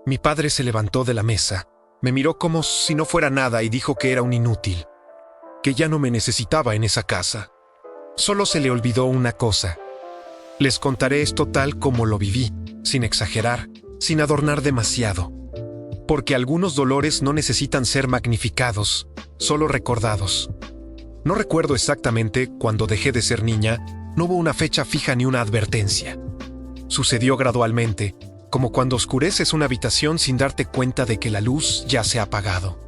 Mi padre se levantó de la mesa, me miró como si no fuera nada y dijo que era un inútil, que ya no me necesitaba en esa casa. Solo se le olvidó una cosa. Les contaré esto tal como lo viví, sin exagerar, sin adornar demasiado. Porque algunos dolores no necesitan ser magnificados, solo recordados. No recuerdo exactamente cuando dejé de ser niña, no hubo una fecha fija ni una advertencia. Sucedió gradualmente, como cuando oscureces una habitación sin darte cuenta de que la luz ya se ha apagado.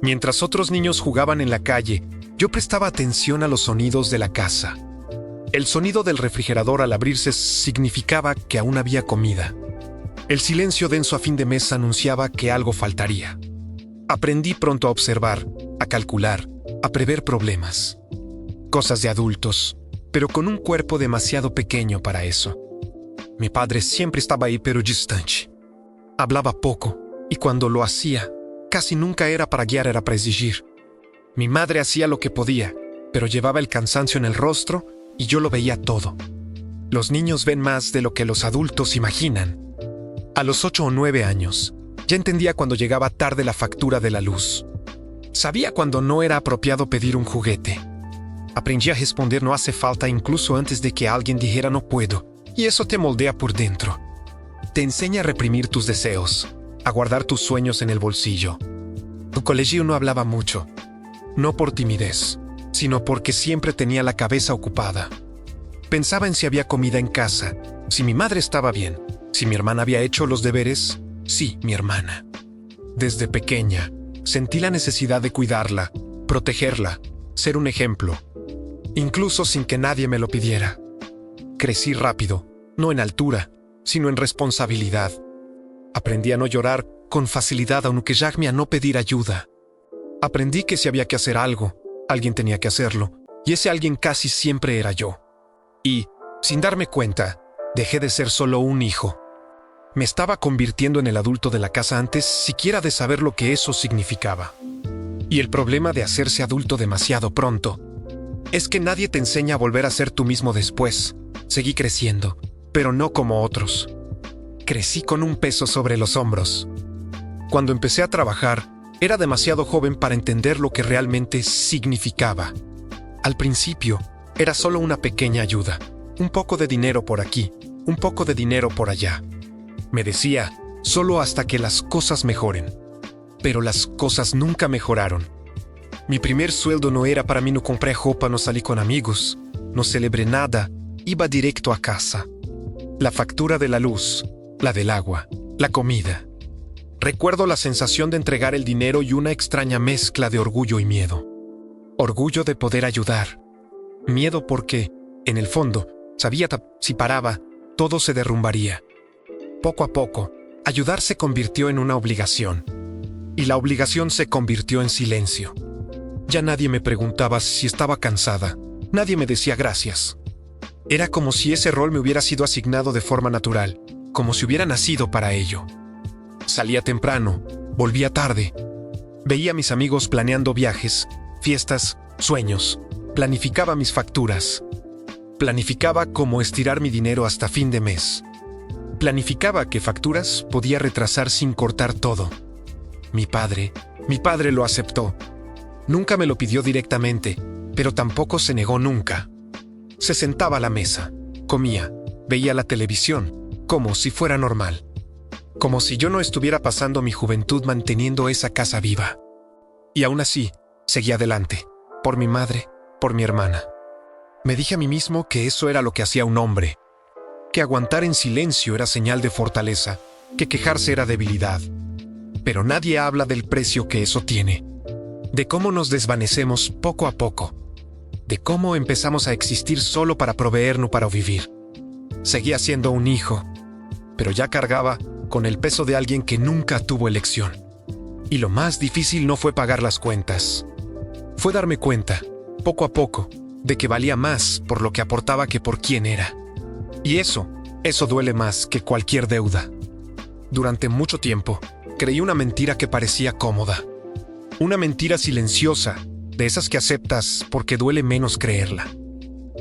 Mientras otros niños jugaban en la calle, yo prestaba atención a los sonidos de la casa. El sonido del refrigerador al abrirse significaba que aún había comida. El silencio denso a fin de mes anunciaba que algo faltaría. Aprendí pronto a observar, a calcular, a prever problemas. Cosas de adultos, pero con un cuerpo demasiado pequeño para eso. Mi padre siempre estaba ahí pero distante. Hablaba poco, y cuando lo hacía, casi nunca era para guiar, era para exigir. Mi madre hacía lo que podía, pero llevaba el cansancio en el rostro y yo lo veía todo. Los niños ven más de lo que los adultos imaginan. A los 8 o 9 años, ya entendía cuando llegaba tarde la factura de la luz. Sabía cuando no era apropiado pedir un juguete. Aprendí a responder no hace falta incluso antes de que alguien dijera no puedo, y eso te moldea por dentro. Te enseña a reprimir tus deseos, a guardar tus sueños en el bolsillo. Tu colegio no hablaba mucho, no por timidez, sino porque siempre tenía la cabeza ocupada. Pensaba en si había comida en casa, si mi madre estaba bien, si mi hermana había hecho los deberes. Sí, mi hermana. Desde pequeña, sentí la necesidad de cuidarla, protegerla, ser un ejemplo, incluso sin que nadie me lo pidiera. Crecí rápido, no en altura, sino en responsabilidad. Aprendí a no llorar con facilidad, aunque a no pedir ayuda. Aprendí que si había que hacer algo, alguien tenía que hacerlo, y ese alguien casi siempre era yo. Y, sin darme cuenta, dejé de ser solo un hijo. Me estaba convirtiendo en el adulto de la casa antes siquiera de saber lo que eso significaba. Y el problema de hacerse adulto demasiado pronto es que nadie te enseña a volver a ser tú mismo después. Seguí creciendo, pero no como otros. Crecí con un peso sobre los hombros. Cuando empecé a trabajar, era demasiado joven para entender lo que realmente significaba. Al principio, era solo una pequeña ayuda. Un poco de dinero por aquí, un poco de dinero por allá. Me decía, solo hasta que las cosas mejoren. Pero las cosas nunca mejoraron. Mi primer sueldo no era para mí, no compré ropa, no salí con amigos, no celebré nada, iba directo a casa. La factura de la luz, la del agua, la comida. Recuerdo la sensación de entregar el dinero y una extraña mezcla de orgullo y miedo. Orgullo de poder ayudar. Miedo porque, en el fondo, sabía si paraba, todo se derrumbaría. Poco a poco, ayudar se convirtió en una obligación. Y la obligación se convirtió en silencio. Ya nadie me preguntaba si estaba cansada. Nadie me decía gracias. Era como si ese rol me hubiera sido asignado de forma natural, como si hubiera nacido para ello. Salía temprano, volvía tarde. Veía a mis amigos planeando viajes, fiestas, sueños. Planificaba mis facturas. Planificaba cómo estirar mi dinero hasta fin de mes. Planificaba qué facturas podía retrasar sin cortar todo. Mi padre lo aceptó. Nunca me lo pidió directamente, pero tampoco se negó nunca. Se sentaba a la mesa, comía, veía la televisión, como si fuera normal. Como si yo no estuviera pasando mi juventud manteniendo esa casa viva. Y aún así, seguí adelante, por mi madre, por mi hermana. Me dije a mí mismo que eso era lo que hacía un hombre, que aguantar en silencio era señal de fortaleza, que quejarse era debilidad. Pero nadie habla del precio que eso tiene, de cómo nos desvanecemos poco a poco, de cómo empezamos a existir solo para proveernos para vivir. Seguía siendo un hijo, pero ya cargaba con el peso de alguien que nunca tuvo elección. Y lo más difícil no fue pagar las cuentas. Fue darme cuenta, poco a poco, de que valía más por lo que aportaba que por quién era. Y eso duele más que cualquier deuda. Durante mucho tiempo, creí una mentira que parecía cómoda. Una mentira silenciosa, de esas que aceptas porque duele menos creerla.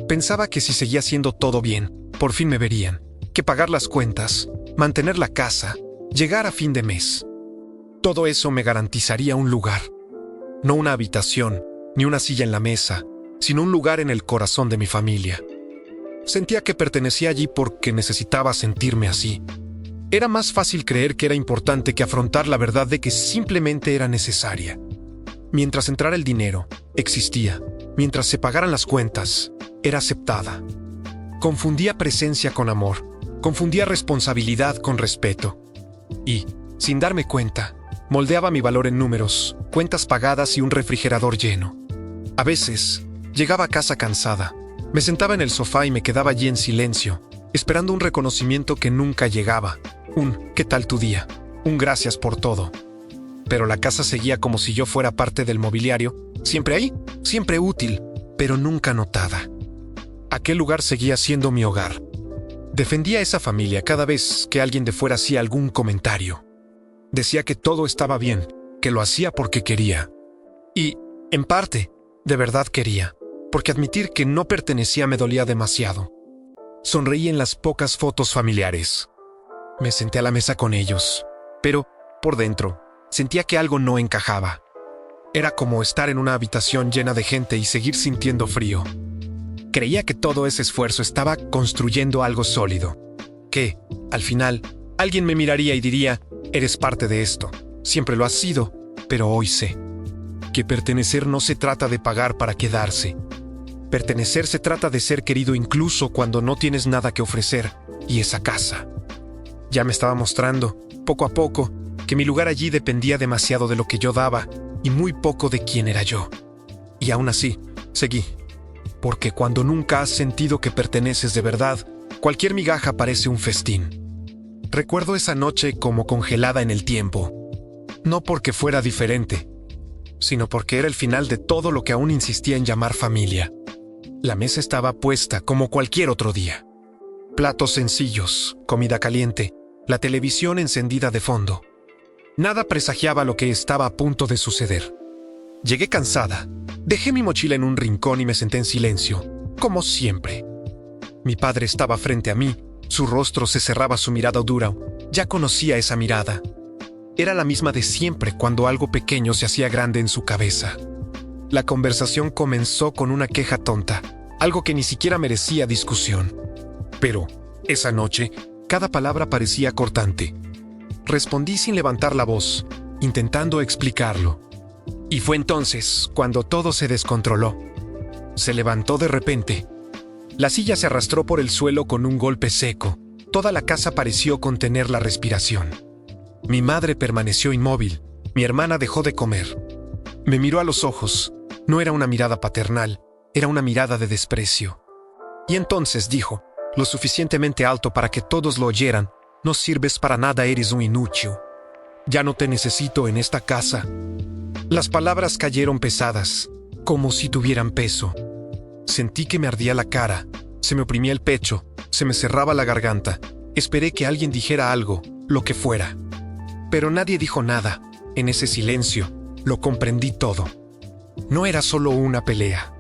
Pensaba que si seguía haciendo todo bien, por fin me verían, que pagar las cuentas, mantener la casa, llegar a fin de mes. Todo eso me garantizaría un lugar. No una habitación, ni una silla en la mesa, sino un lugar en el corazón de mi familia. Sentía que pertenecía allí porque necesitaba sentirme así. Era más fácil creer que era importante que afrontar la verdad de que simplemente era necesaria. Mientras entrara el dinero, existía. Mientras se pagaran las cuentas, era aceptada. Confundía presencia con amor. Confundía responsabilidad con respeto. Y, sin darme cuenta, moldeaba mi valor en números, cuentas pagadas y un refrigerador lleno. A veces, llegaba a casa cansada. Me sentaba en el sofá y me quedaba allí en silencio, esperando un reconocimiento que nunca llegaba. Un ¿qué tal tu día? Un gracias por todo. Pero la casa seguía como si yo fuera parte del mobiliario, siempre ahí, siempre útil, pero nunca notada. Aquel lugar seguía siendo mi hogar. Defendía a esa familia cada vez que alguien de fuera hacía algún comentario. Decía que todo estaba bien, que lo hacía porque quería. Y, en parte, de verdad quería, porque admitir que no pertenecía me dolía demasiado. Sonreí en las pocas fotos familiares. Me senté a la mesa con ellos, pero, por dentro, sentía que algo no encajaba. Era como estar en una habitación llena de gente y seguir sintiendo frío. Creía que todo ese esfuerzo estaba construyendo algo sólido. Que, al final, alguien me miraría y diría, eres parte de esto. Siempre lo has sido, pero hoy sé que pertenecer no se trata de pagar para quedarse. Pertenecer se trata de ser querido incluso cuando no tienes nada que ofrecer, y esa casa. Ya me estaba mostrando, poco a poco, que mi lugar allí dependía demasiado de lo que yo daba y muy poco de quién era yo. Y aún así, seguí. Porque cuando nunca has sentido que perteneces de verdad, cualquier migaja parece un festín. Recuerdo esa noche como congelada en el tiempo. No porque fuera diferente, sino porque era el final de todo lo que aún insistía en llamar familia. La mesa estaba puesta como cualquier otro día. Platos sencillos, comida caliente, la televisión encendida de fondo. Nada presagiaba lo que estaba a punto de suceder. Llegué cansada. Dejé mi mochila en un rincón y me senté en silencio, como siempre. Mi padre estaba frente a mí, su rostro se cerraba su mirada dura. Ya conocía esa mirada. Era la misma de siempre cuando algo pequeño se hacía grande en su cabeza. La conversación comenzó con una queja tonta, algo que ni siquiera merecía discusión. Pero, esa noche, cada palabra parecía cortante. Respondí sin levantar la voz, intentando explicarlo. Y fue entonces cuando todo se descontroló. Se levantó de repente. La silla se arrastró por el suelo con un golpe seco. Toda la casa pareció contener la respiración. Mi madre permaneció inmóvil. Mi hermana dejó de comer. Me miró a los ojos. No era una mirada paternal, era una mirada de desprecio. Y entonces dijo, lo suficientemente alto para que todos lo oyeran, no sirves para nada, eres un inútil. Ya no te necesito en esta casa. Las palabras cayeron pesadas, como si tuvieran peso. Sentí que me ardía la cara, se me oprimía el pecho, se me cerraba la garganta. Esperé que alguien dijera algo, lo que fuera. Pero nadie dijo nada. En ese silencio, lo comprendí todo. No era solo una pelea.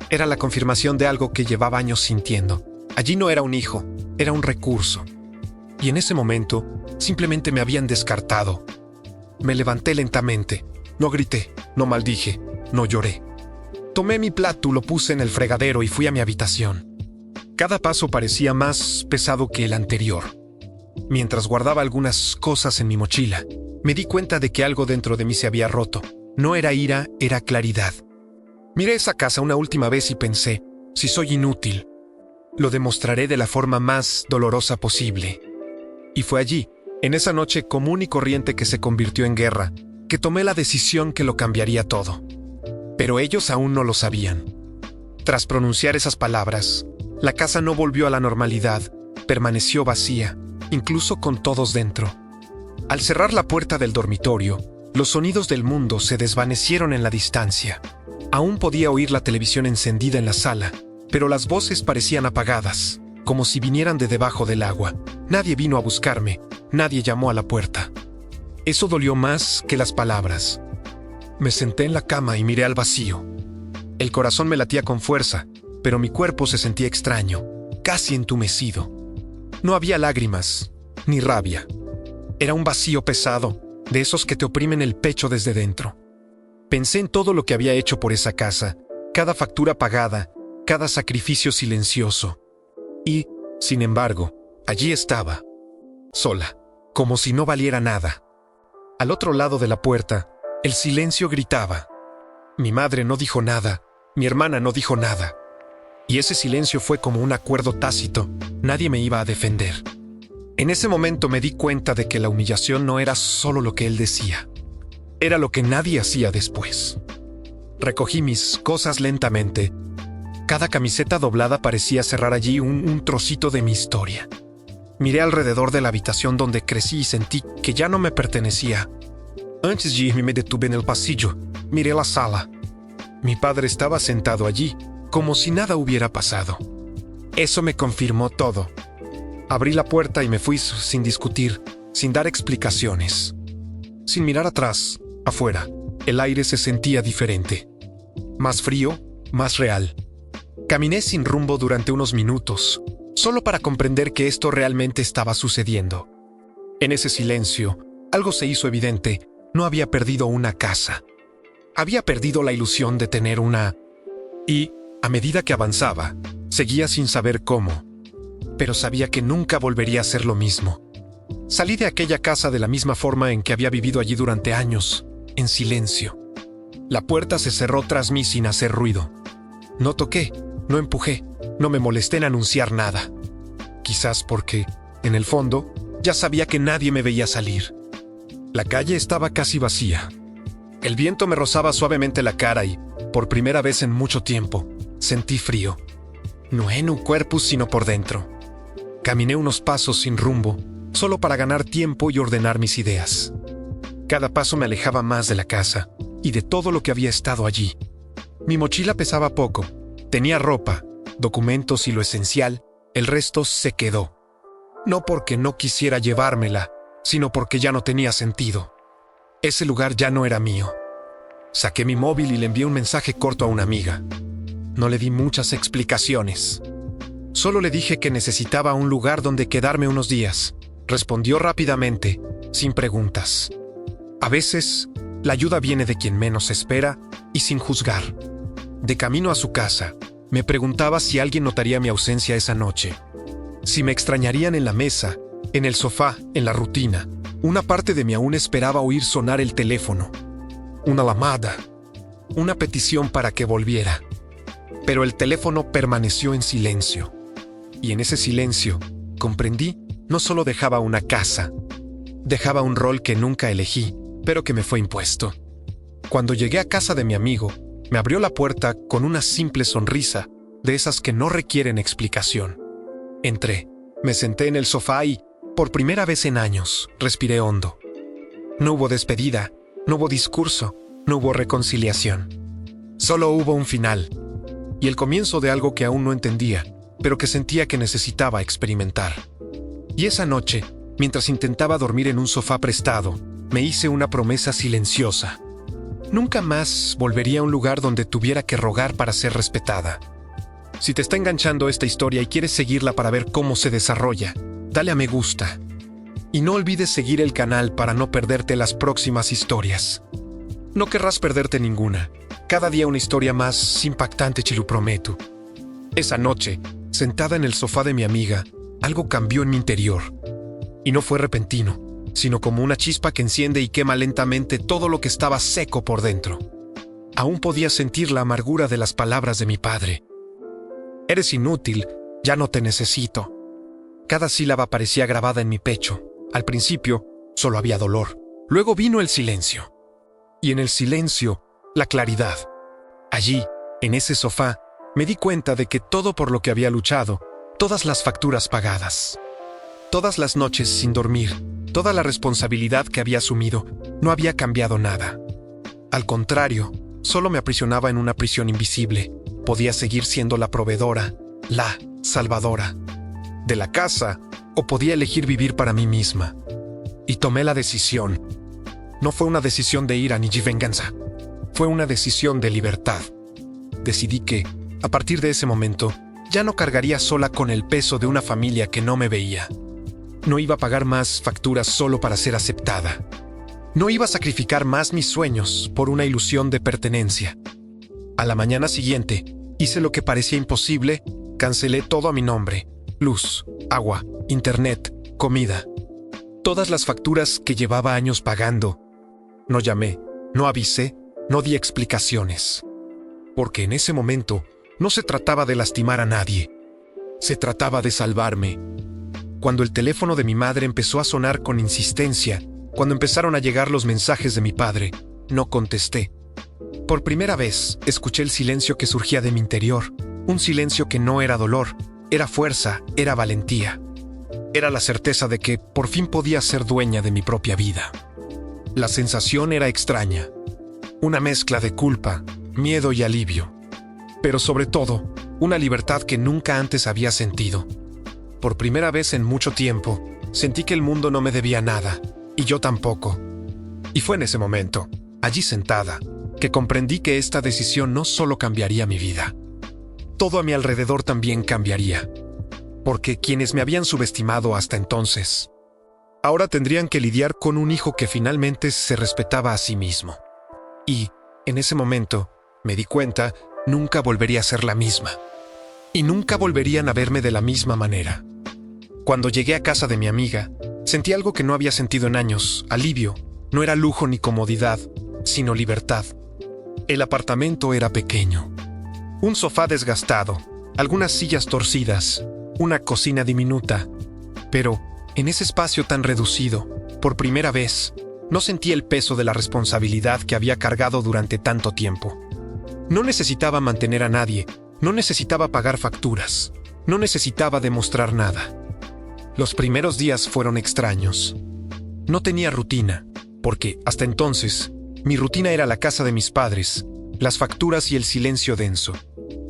Era la confirmación de algo que llevaba años sintiendo. Allí no era un hijo, era un recurso. Y en ese momento, simplemente me habían descartado. Me levanté lentamente. No grité, no maldije, no lloré. Tomé mi plato, lo puse en el fregadero y fui a mi habitación. Cada paso parecía más pesado que el anterior. Mientras guardaba algunas cosas en mi mochila, me di cuenta de que algo dentro de mí se había roto. No era ira, era claridad. Miré esa casa una última vez y pensé, si soy inútil, lo demostraré de la forma más dolorosa posible. Y fue allí, en esa noche común y corriente que se convirtió en guerra, que tomé la decisión que lo cambiaría todo. Pero ellos aún no lo sabían. Tras pronunciar esas palabras, la casa no volvió a la normalidad, permaneció vacía, incluso con todos dentro. Al cerrar la puerta del dormitorio, los sonidos del mundo se desvanecieron en la distancia. Aún podía oír la televisión encendida en la sala, pero las voces parecían apagadas, como si vinieran de debajo del agua. Nadie vino a buscarme, nadie llamó a la puerta. Eso dolió más que las palabras. Me senté en la cama y miré al vacío. El corazón me latía con fuerza, pero mi cuerpo se sentía extraño, casi entumecido. No había lágrimas, ni rabia. Era un vacío pesado, de esos que te oprimen el pecho desde dentro. Pensé en todo lo que había hecho por esa casa, cada factura pagada, cada sacrificio silencioso. Y, sin embargo, allí estaba, sola, como si no valiera nada. Al otro lado de la puerta, el silencio gritaba. Mi madre no dijo nada, mi hermana no dijo nada. Y ese silencio fue como un acuerdo tácito, nadie me iba a defender. En ese momento me di cuenta de que la humillación no era solo lo que él decía, era lo que nadie hacía después. Recogí mis cosas lentamente. Cada camiseta doblada parecía cerrar allí un trocito de mi historia. Miré alrededor de la habitación donde crecí y sentí que ya no me pertenecía. Antes de irme me detuve en el pasillo, miré la sala. Mi padre estaba sentado allí, como si nada hubiera pasado. Eso me confirmó todo. Abrí la puerta y me fui sin discutir, sin dar explicaciones. Sin mirar atrás, afuera, el aire se sentía diferente. Más frío, más real. Caminé sin rumbo durante unos minutos, solo para comprender que esto realmente estaba sucediendo. En ese silencio, algo se hizo evidente. No había perdido una casa. Había perdido la ilusión de tener una. Y, a medida que avanzaba, seguía sin saber cómo. Pero sabía que nunca volvería a ser lo mismo. Salí de aquella casa de la misma forma en que había vivido allí durante años, en silencio. La puerta se cerró tras mí sin hacer ruido. No toqué, no empujé, no me molesté en anunciar nada. Quizás porque, en el fondo, ya sabía que nadie me veía salir. La calle estaba casi vacía. El viento me rozaba suavemente la cara y, por primera vez en mucho tiempo, sentí frío. No en un cuerpo, sino por dentro. Caminé unos pasos sin rumbo, solo para ganar tiempo y ordenar mis ideas. Cada paso me alejaba más de la casa y de todo lo que había estado allí. Mi mochila pesaba poco. Tenía ropa, documentos y lo esencial, el resto se quedó. No porque no quisiera llevármela, sino porque ya no tenía sentido. Ese lugar ya no era mío. Saqué mi móvil y le envié un mensaje corto a una amiga. No le di muchas explicaciones. Solo le dije que necesitaba un lugar donde quedarme unos días. Respondió rápidamente, sin preguntas. A veces, la ayuda viene de quien menos espera y sin juzgar. De camino a su casa, me preguntaba si alguien notaría mi ausencia esa noche. Si me extrañarían en la mesa, en el sofá, en la rutina. Una parte de mí aún esperaba oír sonar el teléfono. Una llamada. Una petición para que volviera. Pero el teléfono permaneció en silencio. Y en ese silencio, comprendí, no solo dejaba una casa. Dejaba un rol que nunca elegí, pero que me fue impuesto. Cuando llegué a casa de mi amigo, me abrió la puerta con una simple sonrisa, de esas que no requieren explicación. Entré, me senté en el sofá y, por primera vez en años, respiré hondo. No hubo despedida, no hubo discurso, no hubo reconciliación. Solo hubo un final, y el comienzo de algo que aún no entendía, pero que sentía que necesitaba experimentar. Y esa noche, mientras intentaba dormir en un sofá prestado, me hice una promesa silenciosa. Nunca más volvería a un lugar donde tuviera que rogar para ser respetada. Si te está enganchando esta historia y quieres seguirla para ver cómo se desarrolla, dale a me gusta. Y no olvides seguir el canal para no perderte las próximas historias. No querrás perderte ninguna. Cada día una historia más impactante, te lo prometo. Esa noche, sentada en el sofá de mi amiga, algo cambió en mi interior. Y no fue repentino, sino como una chispa que enciende y quema lentamente todo lo que estaba seco por dentro. Aún podía sentir la amargura de las palabras de mi padre. Eres inútil, ya no te necesito. Cada sílaba parecía grabada en mi pecho. Al principio, solo había dolor. Luego vino el silencio. Y en el silencio, la claridad. Allí, en ese sofá, me di cuenta de que todo por lo que había luchado, todas las facturas pagadas, todas las noches sin dormir, toda la responsabilidad que había asumido, no había cambiado nada. Al contrario, solo me aprisionaba en una prisión invisible. Podía seguir siendo la proveedora, la salvadora de la casa, o podía elegir vivir para mí misma. Y tomé la decisión. No fue una decisión de ira ni de venganza. Fue una decisión de libertad. Decidí que, a partir de ese momento, ya no cargaría sola con el peso de una familia que no me veía. No iba a pagar más facturas solo para ser aceptada. No iba a sacrificar más mis sueños por una ilusión de pertenencia. A la mañana siguiente, hice lo que parecía imposible, cancelé todo a mi nombre: luz, agua, internet, comida. Todas las facturas que llevaba años pagando. No llamé, no avisé, no di explicaciones. Porque en ese momento no se trataba de lastimar a nadie. Se trataba de salvarme. Cuando el teléfono de mi madre empezó a sonar con insistencia, cuando empezaron a llegar los mensajes de mi padre, no contesté. Por primera vez, escuché el silencio que surgía de mi interior. Un silencio que no era dolor, era fuerza, era valentía. Era la certeza de que por fin podía ser dueña de mi propia vida. La sensación era extraña. Una mezcla de culpa, miedo y alivio. Pero sobre todo, una libertad que nunca antes había sentido. Por primera vez en mucho tiempo, sentí que el mundo no me debía nada, y yo tampoco. Y fue en ese momento, allí sentada, que comprendí que esta decisión no solo cambiaría mi vida. Todo a mi alrededor también cambiaría. Porque quienes me habían subestimado hasta entonces, ahora tendrían que lidiar con un hijo que finalmente se respetaba a sí mismo. Y, en ese momento, me di cuenta, nunca volvería a ser la misma. Y nunca volverían a verme de la misma manera. Cuando llegué a casa de mi amiga, sentí algo que no había sentido en años: alivio. No era lujo ni comodidad, sino libertad. El apartamento era pequeño. Un sofá desgastado, algunas sillas torcidas, una cocina diminuta. Pero, en ese espacio tan reducido, por primera vez, no sentí el peso de la responsabilidad que había cargado durante tanto tiempo. No necesitaba mantener a nadie, no necesitaba pagar facturas, no necesitaba demostrar nada. Los primeros días fueron extraños. No tenía rutina, porque, hasta entonces, mi rutina era la casa de mis padres, las facturas y el silencio denso.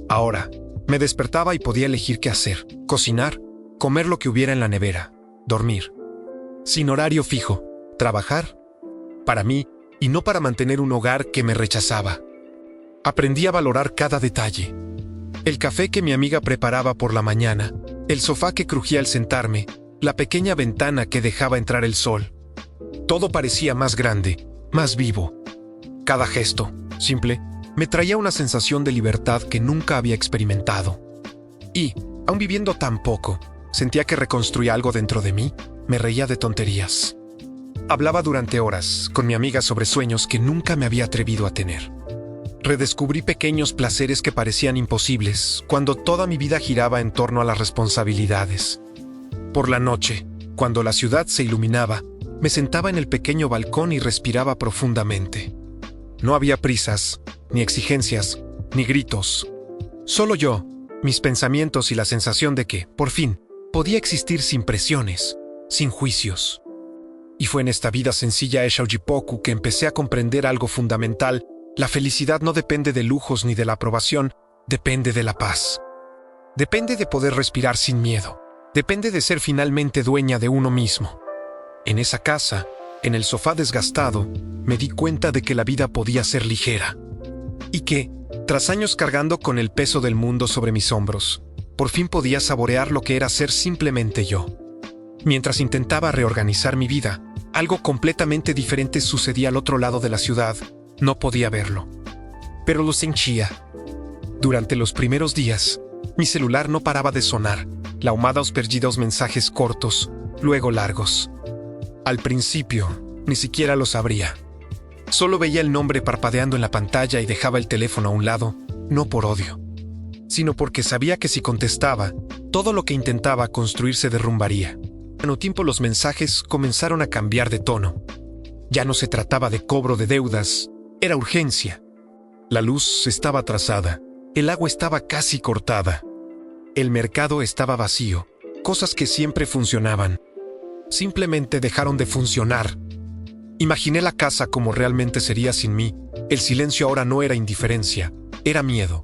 Ahora, me despertaba y podía elegir qué hacer: cocinar, comer lo que hubiera en la nevera, dormir. Sin horario fijo, trabajar. Para mí, y no para mantener un hogar que me rechazaba. Aprendí a valorar cada detalle. El café que mi amiga preparaba por la mañana, el sofá que crujía al sentarme, la pequeña ventana que dejaba entrar el sol. Todo parecía más grande, más vivo. Cada gesto, simple, me traía una sensación de libertad que nunca había experimentado. Y, aun viviendo tan poco, sentía que reconstruía algo dentro de mí. Me reía de tonterías. Hablaba durante horas con mi amiga sobre sueños que nunca me había atrevido a tener. Redescubrí pequeños placeres que parecían imposibles cuando toda mi vida giraba en torno a las responsabilidades. Por la noche, cuando la ciudad se iluminaba, me sentaba en el pequeño balcón y respiraba profundamente. No había prisas, ni exigencias, ni gritos. Solo yo, mis pensamientos y la sensación de que, por fin, podía existir sin presiones, sin juicios. Y fue en esta vida sencilla hecha Oujipoku que empecé a comprender algo fundamental: la felicidad no depende de lujos ni de la aprobación, depende de la paz. Depende de poder respirar sin miedo, depende de ser finalmente dueña de uno mismo. En esa casa, en el sofá desgastado, me di cuenta de que la vida podía ser ligera. Y que, tras años cargando con el peso del mundo sobre mis hombros, por fin podía saborear lo que era ser simplemente yo. Mientras intentaba reorganizar mi vida, algo completamente diferente sucedía al otro lado de la ciudad. No podía verlo, pero lo sentía. Durante los primeros días, mi celular no paraba de sonar, laumados perdidos mensajes cortos, luego largos. Al principio, ni siquiera los abría. Solo veía el nombre parpadeando en la pantalla y dejaba el teléfono a un lado, no por odio, sino porque sabía que si contestaba, todo lo que intentaba construir se derrumbaría. En un tiempo los mensajes comenzaron a cambiar de tono. Ya no se trataba de cobro de deudas, era urgencia. La luz estaba atrasada, el agua estaba casi cortada. El mercado estaba vacío, cosas que siempre funcionaban simplemente dejaron de funcionar. Imaginé la casa como realmente sería sin mí. El silencio ahora no era indiferencia, era miedo.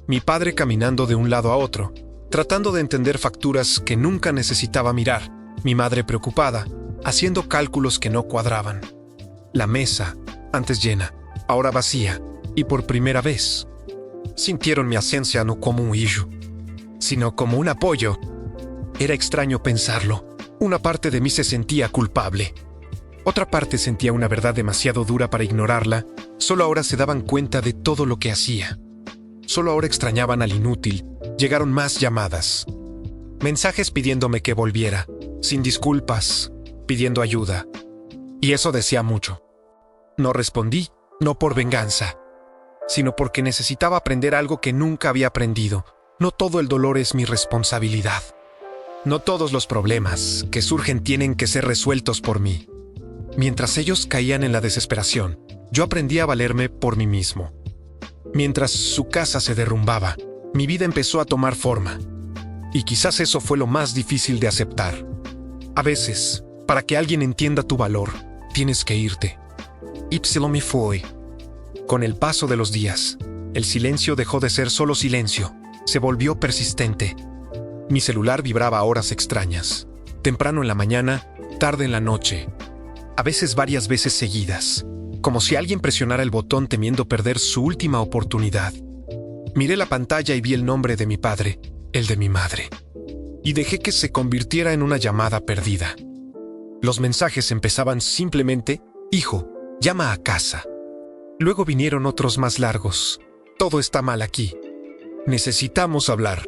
Mi padre caminando de un lado a otro, tratando de entender facturas que nunca necesitaba mirar. Mi madre preocupada, haciendo cálculos que no cuadraban. La mesa, antes llena, ahora vacía, y por primera vez, sintieron mi ausencia no como un hijo, sino como un apoyo. Era extraño pensarlo, Una parte de mí se sentía culpable. Otra parte sentía una verdad demasiado dura para ignorarla. Solo ahora se daban cuenta de todo lo que hacía. Solo ahora extrañaban al inútil. Llegaron más llamadas. Mensajes pidiéndome que volviera, sin disculpas, pidiendo ayuda. Y eso decía mucho. No respondí, no por venganza, sino porque necesitaba aprender algo que nunca había aprendido. No todo el dolor es mi responsabilidad. No todos los problemas que surgen tienen que ser resueltos por mí. Mientras ellos caían en la desesperación, yo aprendí a valerme por mí mismo. Mientras su casa se derrumbaba, mi vida empezó a tomar forma. Y quizás eso fue lo más difícil de aceptar. A veces, para que alguien entienda tu valor, tienes que irte. Ipsilon me fue. Con el paso de los días, el silencio dejó de ser solo silencio, se volvió persistente. Mi celular vibraba a horas extrañas, temprano en la mañana, tarde en la noche, a veces varias veces seguidas, como si alguien presionara el botón temiendo perder su última oportunidad. Miré la pantalla y vi el nombre de mi padre, el de mi madre, y dejé que se convirtiera en una llamada perdida. Los mensajes empezaban simplemente: hijo, llama a casa. Luego vinieron otros más largos: todo está mal aquí. Necesitamos hablar.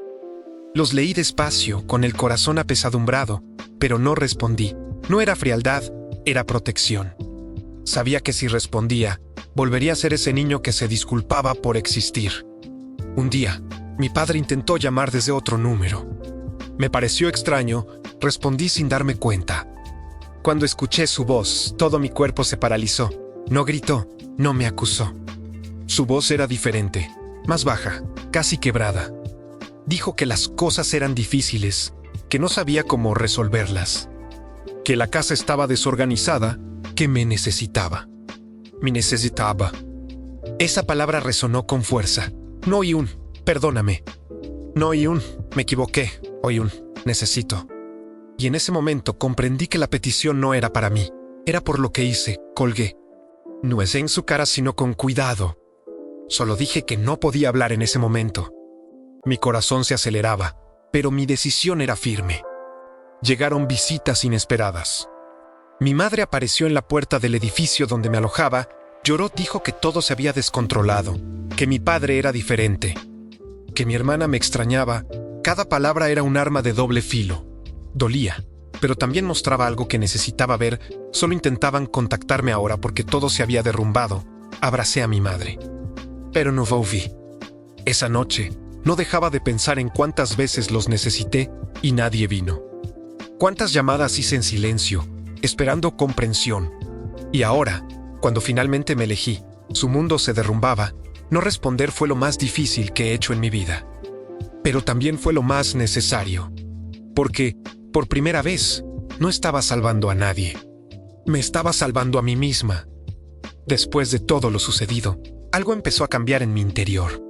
Los leí despacio, con el corazón apesadumbrado, pero no respondí. No era frialdad, era protección. Sabía que si respondía, volvería a ser ese niño que se disculpaba por existir. Un día, mi padre intentó llamar desde otro número. Me pareció extraño, respondí sin darme cuenta. Cuando escuché su voz, todo mi cuerpo se paralizó. No gritó, no me acusó. Su voz era diferente, más baja, casi quebrada. Dijo que las cosas eran difíciles, que no sabía cómo resolverlas, que la casa estaba desorganizada, que me necesitaba. Me necesitaba. Esa palabra resonó con fuerza. No oí un perdóname. No oí un me equivoqué. Oí un necesito. Y en ese momento comprendí que la petición no era para mí. Era por lo que hice. Colgué. No es en su cara, sino con cuidado. Solo dije que no podía hablar en ese momento. Mi corazón se aceleraba, pero mi decisión era firme. Llegaron visitas inesperadas. Mi madre apareció en la puerta del edificio donde me alojaba, lloró, dijo que todo se había descontrolado, que mi padre era diferente, que mi hermana me extrañaba. Cada palabra era un arma de doble filo. Dolía, pero también mostraba algo que necesitaba ver. Solo intentaban contactarme ahora porque todo se había derrumbado. Abracé a mi madre. Pero no volví. Esa noche, no dejaba de pensar en cuántas veces los necesité y nadie vino. Cuántas llamadas hice en silencio, esperando comprensión. Y ahora, cuando finalmente me elegí, su mundo se derrumbaba. No responder fue lo más difícil que he hecho en mi vida. Pero también fue lo más necesario. Porque, por primera vez, no estaba salvando a nadie. Me estaba salvando a mí misma. Después de todo lo sucedido, algo empezó a cambiar en mi interior.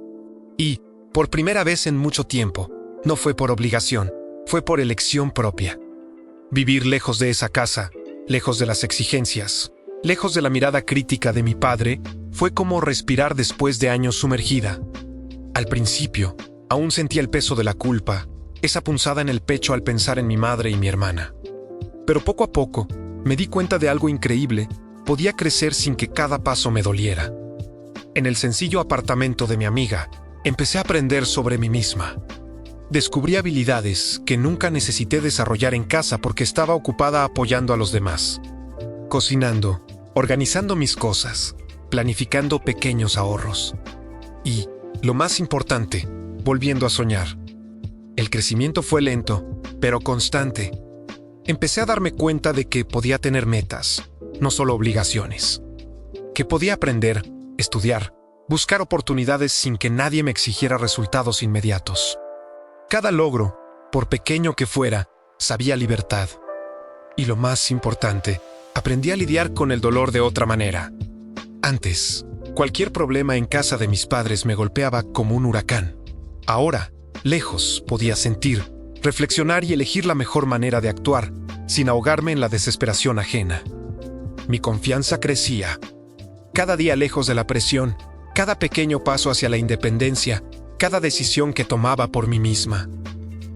Y, por primera vez en mucho tiempo, no fue por obligación, fue por elección propia. Vivir lejos de esa casa, lejos de las exigencias, lejos de la mirada crítica de mi padre, fue como respirar después de años sumergida. Al principio, aún sentía el peso de la culpa, esa punzada en el pecho al pensar en mi madre y mi hermana. Pero poco a poco, me di cuenta de algo increíble: podía crecer sin que cada paso me doliera. En el sencillo apartamento de mi amiga, empecé a aprender sobre mí misma. Descubrí habilidades que nunca necesité desarrollar en casa porque estaba ocupada apoyando a los demás. Cocinando, organizando mis cosas, planificando pequeños ahorros. Y, lo más importante, volviendo a soñar. El crecimiento fue lento, pero constante. Empecé a darme cuenta de que podía tener metas, no solo obligaciones. Que podía aprender, estudiar, buscar oportunidades sin que nadie me exigiera resultados inmediatos. Cada logro, por pequeño que fuera, sabía libertad. Y lo más importante, aprendí a lidiar con el dolor de otra manera. Antes, cualquier problema en casa de mis padres me golpeaba como un huracán. Ahora, lejos, podía sentir, reflexionar y elegir la mejor manera de actuar, sin ahogarme en la desesperación ajena. Mi confianza crecía. Cada día lejos de la presión, cada pequeño paso hacia la independencia, cada decisión que tomaba por mí misma.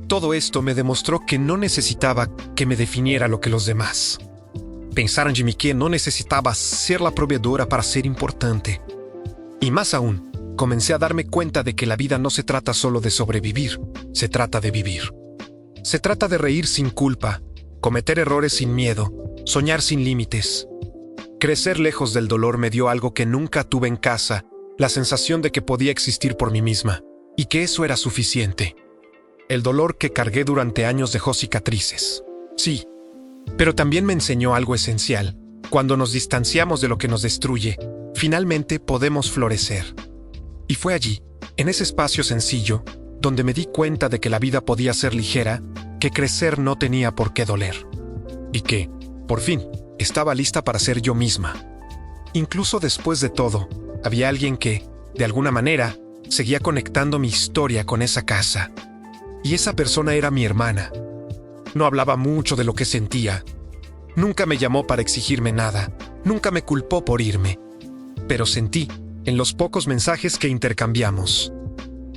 Todo esto me demostró que no necesitaba que me definiera lo que los demás pensaran de mí, que no necesitaba ser la proveedora para ser importante. Y más aún, comencé a darme cuenta de que la vida no se trata solo de sobrevivir, se trata de vivir. Se trata de reír sin culpa, cometer errores sin miedo, soñar sin límites. Crecer lejos del dolor me dio algo que nunca tuve en casa, la sensación de que podía existir por mí misma, y que eso era suficiente. El dolor que cargué durante años dejó cicatrices. Sí, pero también me enseñó algo esencial. Cuando nos distanciamos de lo que nos destruye, finalmente podemos florecer. Y fue allí, en ese espacio sencillo, donde me di cuenta de que la vida podía ser ligera, que crecer no tenía por qué doler. Y que, por fin, estaba lista para ser yo misma. Incluso después de todo, había alguien que, de alguna manera, seguía conectando mi historia con esa casa. Y esa persona era mi hermana. No hablaba mucho de lo que sentía. Nunca me llamó para exigirme nada. Nunca me culpó por irme. Pero sentí, en los pocos mensajes que intercambiamos,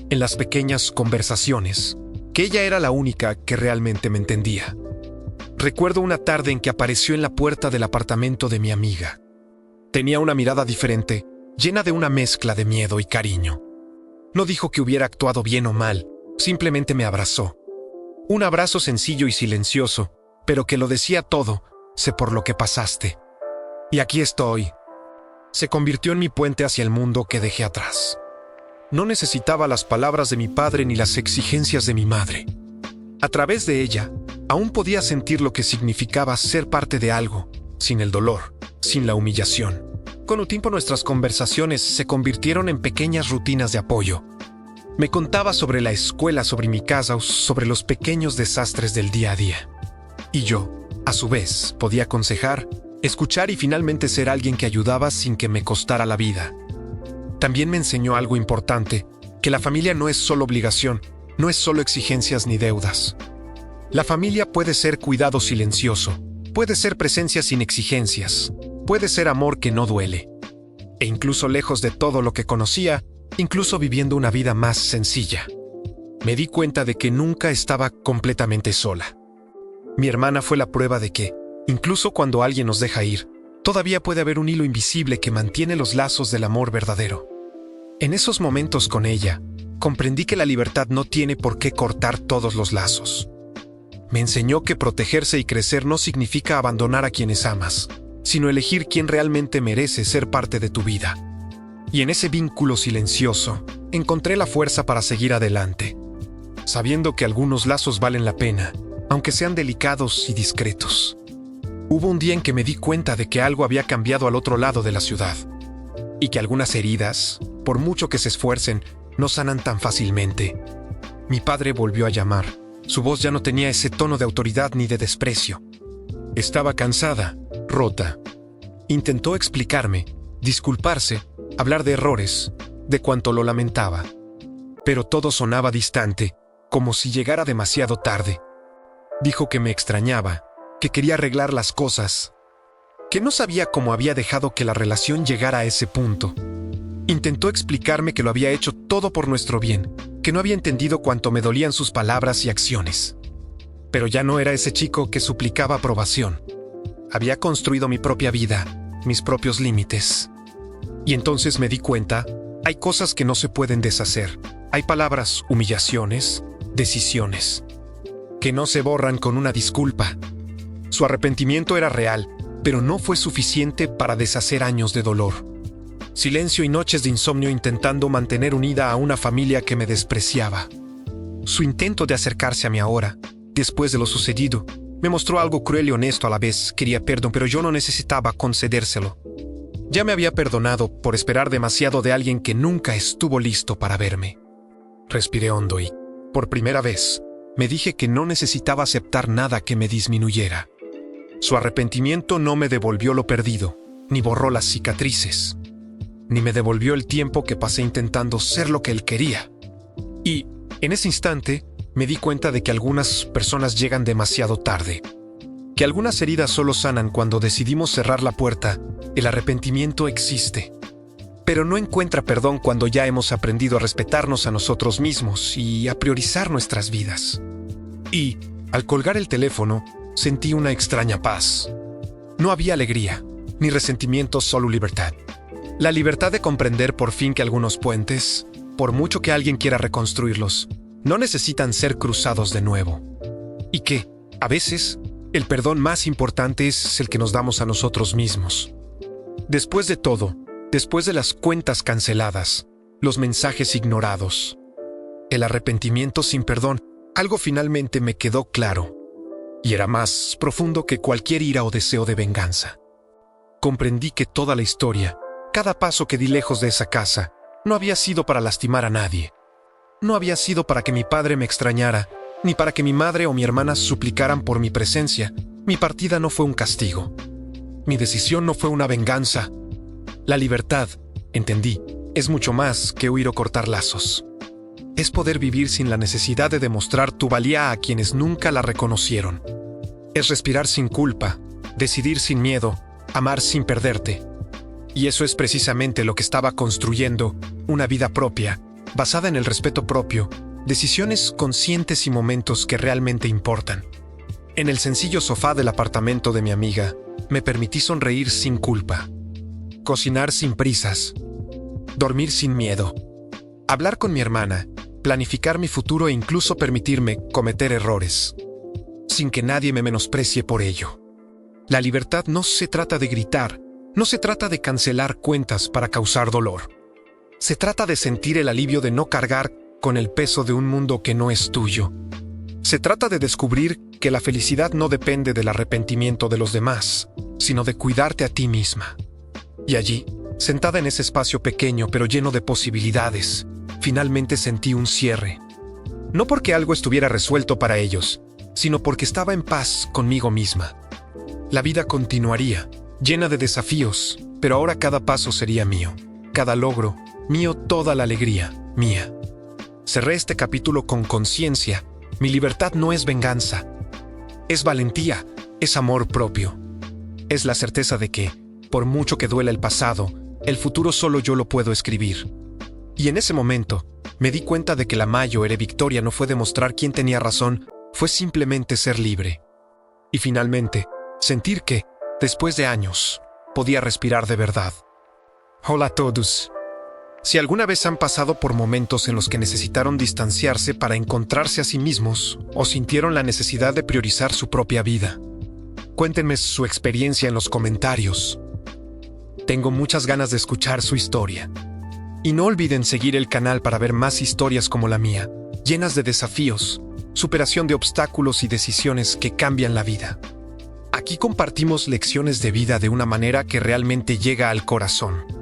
en las pequeñas conversaciones, que ella era la única que realmente me entendía. Recuerdo una tarde en que apareció en la puerta del apartamento de mi amiga. Tenía una mirada diferente, llena de una mezcla de miedo y cariño. No dijo que hubiera actuado bien o mal, simplemente me abrazó. Un abrazo sencillo y silencioso, pero que lo decía todo: sé por lo que pasaste. Y aquí estoy. Se convirtió en mi puente hacia el mundo que dejé atrás. No necesitaba las palabras de mi padre ni las exigencias de mi madre. A través de ella, aún podía sentir lo que significaba ser parte de algo, sin el dolor, sin la humillación. Con el tiempo nuestras conversaciones se convirtieron en pequeñas rutinas de apoyo. Me contaba sobre la escuela, sobre mi casa o sobre los pequeños desastres del día a día. Y yo, a su vez, podía aconsejar, escuchar y finalmente ser alguien que ayudaba sin que me costara la vida. También me enseñó algo importante, que la familia no es solo obligación, no es solo exigencias ni deudas. La familia puede ser cuidado silencioso, puede ser presencia sin exigencias, puede ser amor que no duele. E incluso lejos de todo lo que conocía, incluso viviendo una vida más sencilla, me di cuenta de que nunca estaba completamente sola. Mi hermana fue la prueba de que, incluso cuando alguien nos deja ir, todavía puede haber un hilo invisible que mantiene los lazos del amor verdadero. En esos momentos con ella, comprendí que la libertad no tiene por qué cortar todos los lazos. Me enseñó que protegerse y crecer no significa abandonar a quienes amas, sino elegir quién realmente merece ser parte de tu vida. Y en ese vínculo silencioso, encontré la fuerza para seguir adelante, sabiendo que algunos lazos valen la pena, aunque sean delicados y discretos. Hubo un día en que me di cuenta de que algo había cambiado al otro lado de la ciudad, y que algunas heridas, por mucho que se esfuercen, no sanan tan fácilmente. Mi padre volvió a llamar. Su voz ya no tenía ese tono de autoridad ni de desprecio. Estaba cansada, rota. Intentó explicarme, disculparse, hablar de errores, de cuánto lo lamentaba. Pero todo sonaba distante, como si llegara demasiado tarde. Dijo que me extrañaba, que quería arreglar las cosas, que no sabía cómo había dejado que la relación llegara a ese punto. Intentó explicarme que lo había hecho todo por nuestro bien, que no había entendido cuánto me dolían sus palabras y acciones. Pero ya no era ese chico que suplicaba aprobación. Había construido mi propia vida, mis propios límites. Y entonces me di cuenta, hay cosas que no se pueden deshacer. Hay palabras, humillaciones, decisiones, que no se borran con una disculpa. Su arrepentimiento era real, pero no fue suficiente para deshacer años de dolor. Silencio y noches de insomnio intentando mantener unida a una familia que me despreciaba. Su intento de acercarse a mí ahora, después de lo sucedido, me mostró algo cruel y honesto a la vez. Quería perdón, pero yo no necesitaba concedérselo. Ya me había perdonado por esperar demasiado de alguien que nunca estuvo listo para verme. Respiré hondo y, por primera vez, me dije que no necesitaba aceptar nada que me disminuyera. Su arrepentimiento no me devolvió lo perdido, ni borró las cicatrices, ni me devolvió el tiempo que pasé intentando ser lo que él quería. Y, en ese instante, me di cuenta de que algunas personas llegan demasiado tarde, que algunas heridas solo sanan cuando decidimos cerrar la puerta. El arrepentimiento existe, pero no encuentra perdón cuando ya hemos aprendido a respetarnos a nosotros mismos y a priorizar nuestras vidas. Y, al colgar el teléfono, sentí una extraña paz. No había alegría, ni resentimiento, solo libertad. La libertad de comprender por fin que algunos puentes, por mucho que alguien quiera reconstruirlos, no necesitan ser cruzados de nuevo. Y que, a veces, el perdón más importante es el que nos damos a nosotros mismos. Después de todo, después de las cuentas canceladas, los mensajes ignorados, el arrepentimiento sin perdón, algo finalmente me quedó claro, y era más profundo que cualquier ira o deseo de venganza. Comprendí que toda la historia, cada paso que di lejos de esa casa, no había sido para lastimar a nadie. No había sido para que mi padre me extrañara, ni para que mi madre o mi hermana suplicaran por mi presencia. Mi partida no fue un castigo. Mi decisión no fue una venganza. La libertad, entendí, es mucho más que huir o cortar lazos. Es poder vivir sin la necesidad de demostrar tu valía a quienes nunca la reconocieron. Es respirar sin culpa, decidir sin miedo, amar sin perderte. Y eso es precisamente lo que estaba construyendo, una vida propia, basada en el respeto propio, decisiones conscientes y momentos que realmente importan. En el sencillo sofá del apartamento de mi amiga, me permití sonreír sin culpa, cocinar sin prisas, dormir sin miedo, hablar con mi hermana, planificar mi futuro e incluso permitirme cometer errores, sin que nadie me menosprecie por ello. La libertad no se trata de gritar, no se trata de cancelar cuentas para causar dolor. Se trata de sentir el alivio de no cargar con el peso de un mundo que no es tuyo. Se trata de descubrir que la felicidad no depende del arrepentimiento de los demás, sino de cuidarte a ti misma. Y allí, sentada en ese espacio pequeño pero lleno de posibilidades, finalmente sentí un cierre. No porque algo estuviera resuelto para ellos, sino porque estaba en paz conmigo misma. La vida continuaría, llena de desafíos, pero ahora cada paso sería mío. Cada logro, mío, toda la alegría, mía. Cerré este capítulo con conciencia. Mi libertad no es venganza. Es valentía, es amor propio. Es la certeza de que, por mucho que duela el pasado, el futuro solo yo lo puedo escribir. Y en ese momento, me di cuenta de que la mayor victoria no fue demostrar quién tenía razón, fue simplemente ser libre. Y finalmente, sentir que, después de años, podía respirar de verdad. Hola a todos. Si alguna vez han pasado por momentos en los que necesitaron distanciarse para encontrarse a sí mismos o sintieron la necesidad de priorizar su propia vida, cuéntenme su experiencia en los comentarios. Tengo muchas ganas de escuchar su historia. Y no olviden seguir el canal para ver más historias como la mía, llenas de desafíos, superación de obstáculos y decisiones que cambian la vida. Aquí compartimos lecciones de vida de una manera que realmente llega al corazón.